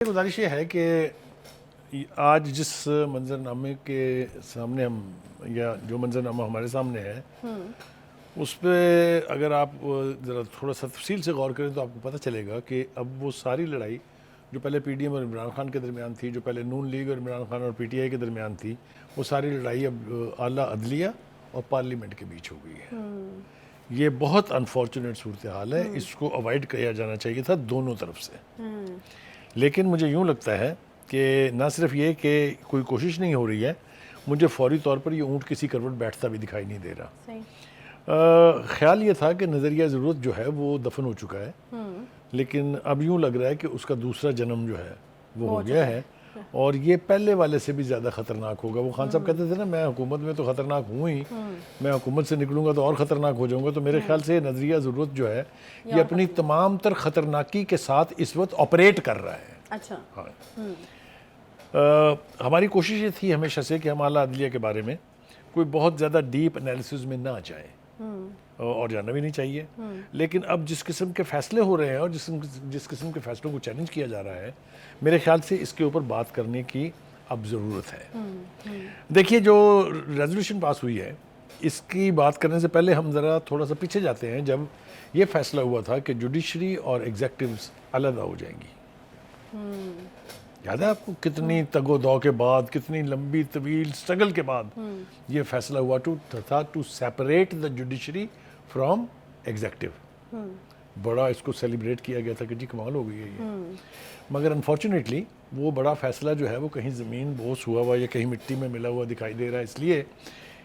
گزارش یہ ہے کہ آج جس منظر نامے کے سامنے ہم یا جو منظر نامہ ہمارے سامنے ہے اس پہ اگر آپ ذرا تھوڑا سا تفصیل سے غور کریں تو آپ کو پتہ چلے گا کہ اب وہ ساری لڑائی جو پہلے پی ڈی ایم اور عمران خان کے درمیان تھی، جو پہلے نون لیگ اور عمران خان اور پی ٹی آئی کے درمیان تھی، وہ ساری لڑائی اب اعلیٰ عدلیہ اور پارلیمنٹ کے بیچ ہو گئی ہے۔ یہ بہت انفارچونیٹ صورتحال ہے، اس کو اوائڈ کیا جانا چاہیے تھا دونوں طرف سے۔ لیکن مجھے یوں لگتا ہے کہ نہ صرف یہ کہ کوئی کوشش نہیں ہو رہی ہے، مجھے فوری طور پر یہ اونٹ کسی کروٹ بیٹھتا بھی دکھائی نہیں دے رہا۔ خیال یہ تھا کہ نظریہ ضرورت جو ہے وہ دفن ہو چکا ہے، لیکن اب یوں لگ رہا ہے کہ اس کا دوسرا جنم جو ہے وہ ہو گیا ہے، اور یہ پہلے والے سے بھی زیادہ خطرناک ہوگا۔ وہ خان صاحب کہتے تھے نا، میں حکومت میں تو خطرناک ہوں ہی، میں حکومت سے نکلوں گا تو اور خطرناک ہو جاؤں گا۔ تو میرے خیال سے نظریہ ضرورت جو ہے یہ اپنی تمام تر خطرناکی کے ساتھ اس وقت آپریٹ کر رہا ہے۔ اچھا، ہماری کوشش یہ تھی ہمیشہ سے کہ ہم اعلیٰ عدلیہ کے بارے میں کوئی بہت زیادہ ڈیپ انالیسز میں نہ جائیں، اور جانا بھی نہیں چاہیے۔ لیکن اب جس قسم کے فیصلے ہو رہے ہیں اور جس قسم کے فیصلوں کو چیلنج کیا جا رہا ہے، میرے خیال سے اس کے اوپر بات کرنے کی اب ضرورت ہے۔ دیکھیے، جو ریزولوشن پاس ہوئی ہے اس کی بات کرنے سے پہلے ہم ذرا تھوڑا سا پیچھے جاتے ہیں، جب یہ فیصلہ ہوا تھا کہ جوڈیشری اور ایگزیکٹوز علیحدہ ہو جائیں گی۔ یاد ہے آپ کو کتنی تگ و دو کے بعد، کتنی لمبی طویل سٹرگل کے بعد یہ فیصلہ ہوا تھا to separate the judiciary from executive. بڑا اس کو سیلیبریٹ کیا گیا تھا کہ جی کمال ہو گئی ہے یہ، مگر انفارچونیٹلی وہ بڑا فیصلہ جو ہے وہ کہیں زمین بوس ہوا ہوا یا کہیں مٹی میں ملا ہوا دکھائی دے رہا ہے، اس لیے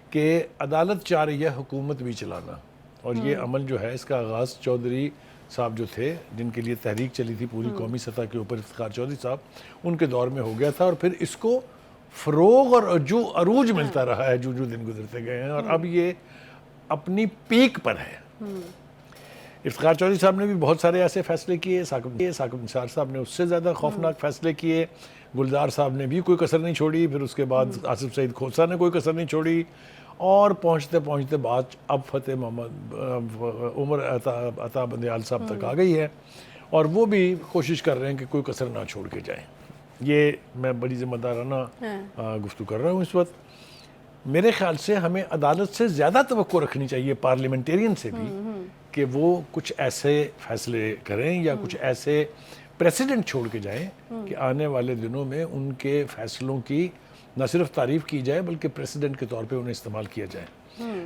کہ عدالت چاہ رہی ہے حکومت بھی چلانا، اور یہ عمل جو ہے اس کا آغاز چودھری صاحب جو تھے، جن کے لیے تحریک چلی تھی پوری قومی سطح کے اوپر، افتخار چودھری صاحب، ان کے دور میں ہو گیا تھا، اور پھر اس کو فروغ اور عروج ملتا رہا ہے جو دن گزرتے گئے ہیں، اور اب یہ اپنی پیک پر ہے۔ افتخار چودھری صاحب نے بھی بہت سارے ایسے فیصلے کیے، ثاقب نثار صاحب نے اس سے زیادہ خوفناک فیصلے کیے، گلزار صاحب نے بھی کوئی کسر نہیں چھوڑی، پھر اس کے بعد آصف سعید کھوسہ نے کوئی کسر نہیں چھوڑی، اور پہنچتے پہنچتے بات اب فتح محمد عمر عطا بندیال صاحب تک آ گئی ہے، اور وہ بھی کوشش کر رہے ہیں کہ کوئی کسر نہ چھوڑ کے جائیں۔ یہ میں بڑی ذمہ دارانہ گفتگو کر رہا ہوں اس وقت۔ میرے خیال سے ہمیں عدالت سے زیادہ توقع رکھنی چاہیے، پارلیمنٹیرین سے بھی، کہ وہ کچھ ایسے فیصلے کریں یا کچھ ایسے پریسیڈنٹ چھوڑ کے جائیں کہ آنے والے دنوں میں ان کے فیصلوں کی نہ صرف تعریف کی جائے بلکہ پریسیڈنٹ کے طور پہ انہیں استعمال کیا جائے۔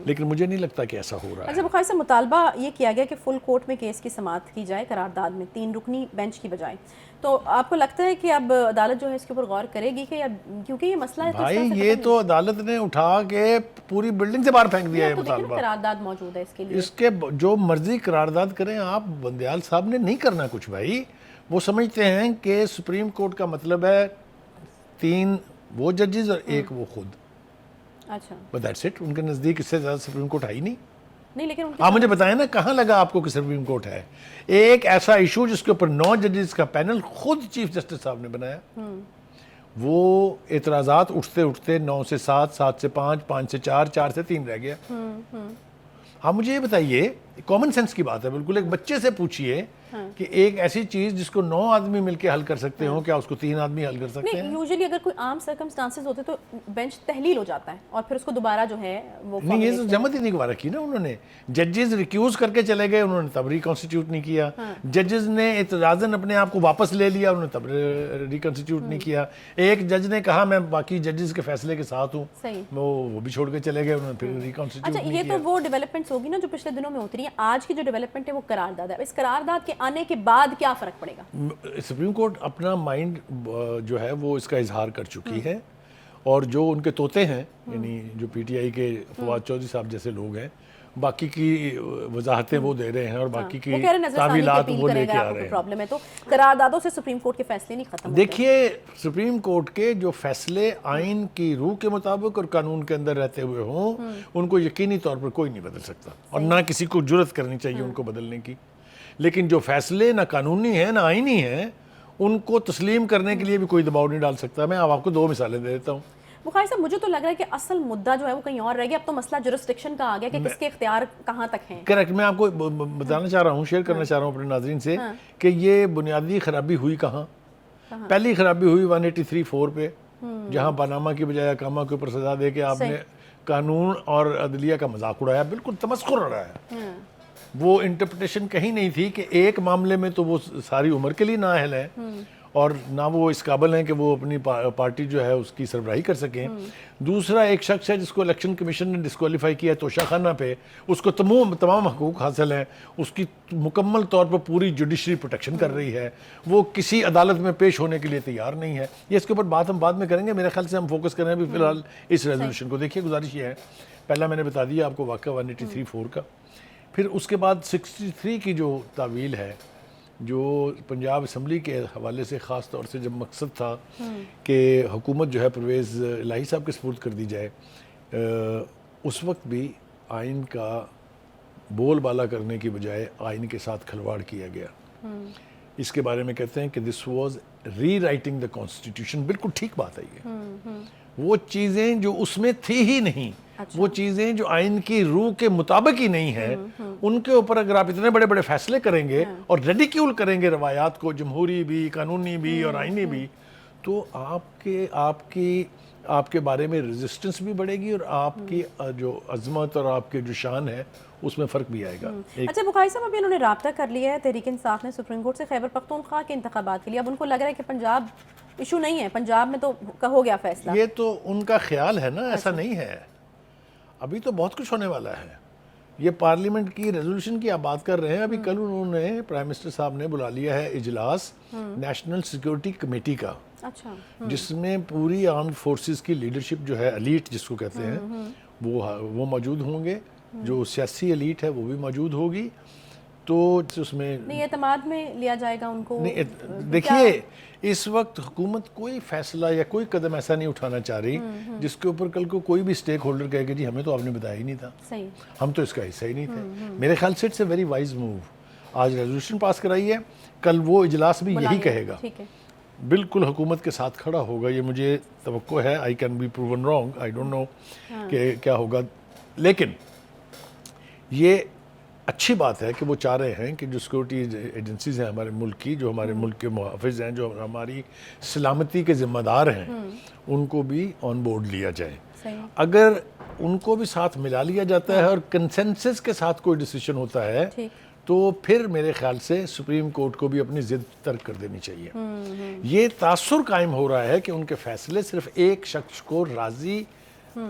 لیکن مجھے نہیں لگتا کہ ایسا ہو رہا ہے۔ اچھا، بخاری صاحب، مطالبہ یہ کیا گیا کہ فل کورٹ میں کیس کی سماعت کی جائے قرارداد میں 3 رکنی بینچ کی بجائے، تو آپ کو لگتا ہے کہ اب عدالت جو ہے اس کے اوپر غور کرے گی کہ کیونکہ یہ مسئلہ ہے بھائی یہ تو عدالت نے اٹھا کے پوری بلڈنگ سے باہر پھینک دیا ہے مطالبہ۔ قرارداد موجود ہے اس کے لیے، اس کے جو مرضی قرارداد کریں آپ، بندیال صاحب نے نہیں کرنا کچھ بھائی۔ وہ سمجھتے ہیں کہ سپریم کورٹ کا مطلب ہے 3 وہ ججز اور 1 وہ خود، اچھا بس دیٹس اٹ۔ ان کے نزدیک اس سے زیادہ سپریم کورٹ ہے ہی نہیں۔ لیکن آپ مجھے بتائیں نا کہاں لگا آپ کو کہ سپریم کورٹ ہے؟ ایک ایسا ایشو جس کے اوپر 9 ججز کا پینل خود چیف جسٹس صاحب نے بنایا، وہ اعتراضات اٹھتے اٹھتے 9 سے 7، 7 سے 5، 5 سے 4، 4 سے 3 رہ گیا۔ آپ مجھے یہ بتائیے، کامن سینس کی بات ہے، بالکل ایک بچے سے پوچھئے کہ ایک ایسی چیز جس کو 9 آدمی مل کے حل کر سکتے ہوں، کیا اس کو 3 آدمی حل کر سکتے ہیں؟ نہیں، یوزلی اگر کوئی عام سرکمسٹانسز ہوتے تو بینچ تحلیل ہو جاتا ہے اور پھر اس کو دوبارہ جو ہے وہ نہیں، یہ جمع ہی نہیں گوارا کی نا انہوں نے۔ ججز ریکیوز کر کے چلے گئے، انہوں نے تب ریکنسٹیٹیوٹ نہیں کیا۔ ججز نے اعتراضاً اپنے آپ کو واپس لے لیا، انہوں نے تب ریکنسٹیٹیوٹ نہیں کیا۔ ایک جج نے کہا میں باقی ججز کے فیصلے کے ساتھ ہوں، وہ بھی چھوڑ کے چلے گئے، انہوں نے پھر ریکنسٹیٹیوٹ نہیں کیا۔ اچھا، یہ تو وہ ڈیولپمنٹس ہوگی نا جو پچھلے دنوں میں ہوتی رہی ہیں۔ آج کی جو ڈیولپمنٹ ہے وہ قرارداد ہے، اس قرارداد کے آنے کے بعد کیا فرق پڑے گا؟ سپریم کورٹ اپنا مائنڈ جو ہے وہ اس کا اظہار کر چکی ہے، اور جو ان کے طوطے ہیں، یعنی جو پی ٹی آئی کے فواد چودھری صاحب جیسے لوگ ہیں، باقی کی وضاحتیں وہ دے رہے ہیں اور باقی کی تعویلات وہ لے کے آ رہے ہیں۔ پرابلم ہے تو قراردادوں سے سپریم کورٹ کے فیصلے نہیں ختم ہوتے۔ دیکھیے، سپریم کورٹ کے جو فیصلے آئین کی روح کے مطابق اور قانون کے اندر رہتے ہوئے ہوں، ان کو یقینی طور پر کوئی نہیں بدل سکتا، اور نہ کسی کو جرات کرنی چاہیے ان کو بدلنے کی۔ لیکن جو فیصلے نہ قانونی ہیں نہ آئینی ہیں، ان کو تسلیم کرنے کے لیے بھی کوئی دباؤ نہیں ڈال سکتا۔ میں آپ کو 2 مثالیں دے دیتا ہوں۔ بخاری صاحب، مجھے تو لگ رہا ہے کہ اصل مدعا جو ہے وہ کہیں اور رہ گیا، اب تو مسئلہ جورسڈکشن کا آ گیا کہ کس کے اختیار کہاں تک ہیں۔ کریکٹ، میں آپ کو بتانا چاہ رہا ہوں، شیئر کرنا چاہ رہا ہوں اپنے ناظرین سے کہ یہ بنیادی خرابی ہوئی کہاں؟ پہلی خرابی ہوئی 183(4) پہ، جہاں پاناما کی بجائے اقامہ کے اوپر سزا دے کے آپ نے قانون اور عدلیہ کا مذاق اڑایا، بالکل تمسخر اڑایا۔ وہ انٹرپریٹیشن کہیں نہیں تھی کہ ایک معاملے میں تو وہ ساری عمر کے لیے نااہل ہیں اور نہ وہ اس قابل ہیں کہ وہ اپنی پارٹی جو ہے اس کی سربراہی کر سکیں۔ دوسرا ایک شخص ہے جس کو الیکشن کمیشن نے ڈسکوالیفائی کیا ہے توشہ خانہ پہ، اس کو تمام حقوق حاصل ہیں، اس کی مکمل طور پر پوری جوڈیشری پروٹیکشن کر رہی ہے، وہ کسی عدالت میں پیش ہونے کے لیے تیار نہیں ہے۔ یہ اس کے اوپر بات ہم بعد میں کریں گے، میرے خیال سے ہم فوکس کریں ابھی فی الحال اس ریزولوشن کو۔ دیکھیے گزارش یہ ہے، پہلا میں نے بتا دیا آپ کو واقعہ 183(4) کا، پھر اس کے بعد 63 کی جو تعویل ہے، جو پنجاب اسمبلی کے حوالے سے خاص طور سے جب مقصد تھا کہ حکومت جو ہے پرویز الہی صاحب کے سپرد کر دی جائے، اس وقت بھی آئین کا بول بالا کرنے کی بجائے آئین کے ساتھ کھلواڑ کیا گیا۔ اس کے بارے میں کہتے ہیں کہ this was rewriting the constitution. بالکل ٹھیک بات ہے یہ، وہ چیزیں جو اس میں تھی ہی نہیں، وہ چیزیں جو آئین کی روح کے مطابق ہی نہیں ہیں، ان کے اوپر اگر آپ اتنے بڑے بڑے فیصلے کریں گے اور ریڈیکیول کریں گے روایات کو، جمہوری بھی، قانونی بھی اور آئینی بھی، تو آپ کے بارے میں ریزسٹنس بھی بڑھے گی اور آپ کی جو عظمت اور آپ کے جو شان ہے اس میں فرق بھی آئے گا۔ اچھا بخاری صاحب، ابھی انہوں نے رابطہ کر لیا ہے تحریک انصاف نے سپریم کورٹ سے خیبر پختونخوا کے انتخابات کے لیے، اب ان کو لگ رہا ہے کہ پنجاب ایشو نہیں ہے، پنجاب میں تو ہو گیا فیصلہ۔ یہ تو ان کا خیال ہے نا، ایسا نہیں ہے، ابھی تو بہت کچھ ہونے والا ہے۔ یہ پارلیمنٹ کی ریزولوشن کی آپ بات کر رہے ہیں، ابھی کل انہوں نے پرائم منسٹر صاحب نے بلا لیا ہے اجلاس نیشنل سیکیورٹی کمیٹی کا، اچھا، جس میں پوری آرمڈ فورسز کی لیڈرشپ جو ہے، ایلیٹ جس کو کہتے ہیں، وہ موجود ہوں گے، جو سیاسی ایلیٹ ہے وہ بھی موجود ہوگی۔ تو اس میں نہیں اعتماد میں لیا جائے گا ان کو۔ دیکھیے اس وقت حکومت کوئی فیصلہ یا کوئی قدم ایسا نہیں اٹھانا چاہ رہی جس کے اوپر کل کو کوئی بھی سٹیک ہولڈر کہے کہ جی ہمیں تو آپ نے بتایا ہی نہیں تھا، ہم تو اس کا حصہ ہی نہیں تھے۔ میرے خیال سے it's a very wise move. آج ریزولوشن پاس کرائی ہے، کل وہ اجلاس بھی یہی کہے گا، بالکل حکومت کے ساتھ کھڑا ہوگا۔ یہ مجھے توقع ہے، I can be proven wrong, I don't know کہ کیا ہوگا، لیکن یہ اچھی بات ہے کہ وہ چاہ رہے ہیں کہ جو سیکورٹی ایجنسیز ہیں ہمارے ملک کی، جو ہمارے ملک کے محافظ ہیں، جو ہماری سلامتی کے ذمہ دار ہیں، ان کو بھی آن بورڈ لیا جائے۔ اگر ان کو بھی ساتھ ملا لیا جاتا ہے اور کنسنسس کے ساتھ کوئی ڈیسیشن ہوتا ہے تو پھر میرے خیال سے سپریم کورٹ کو بھی اپنی ضد ترک کر دینی چاہیے۔ یہ تاثر قائم ہو رہا ہے کہ ان کے فیصلے صرف ایک شخص کو راضی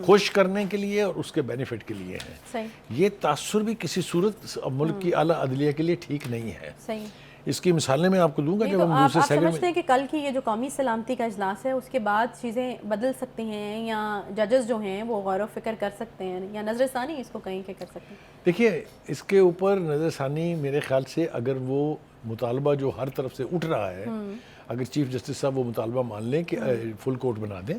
خوش کرنے کے لیے اور اس کے بینیفٹ کے لیے ہیں۔ یہ تاثر بھی کسی صورت ملک کی اعلیٰ عدلیہ کے لیے ٹھیک نہیں ہے۔ اس کی مثالیں میں آپ کو دوں گا جب ہم دوسرے سیگمنٹ میں۔ سمجھتے ہیں کہ کل کی یہ جو قومی سلامتی کا اجلاس ہے اس کے بعد چیزیں بدل سکتی ہیں، یا ججز جو ہیں وہ غور و فکر کر سکتے ہیں، یا نظر ثانی اس کو کہیں کہ کر سکتے ہیں؟ دیکھیے اس کے اوپر نظر ثانی میرے خیال سے اگر وہ مطالبہ جو ہر طرف سے اٹھ رہا ہے، اگر چیف جسٹس صاحب وہ مطالبہ مان لیں کہ فل کورٹ بنا دیں،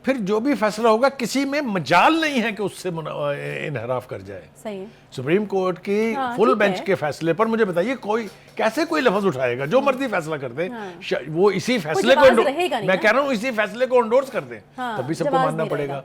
پھر جو بھی فیصلہ ہوگا کسی میں مجال نہیں ہے کہ اس سے انحراف کر جائے۔ صحیح۔ سپریم کورٹ کی فل بینچ کے فیصلے پر مجھے بتائیے کیسے کوئی لفظ اٹھائے گا؟ جو مرضی فیصلہ کر دیں، وہ اسی فیصلے کو میں کہہ رہا ہوں اسی فیصلے کو انڈورس کر دیں، تب بھی سب کو ماننا پڑے گا۔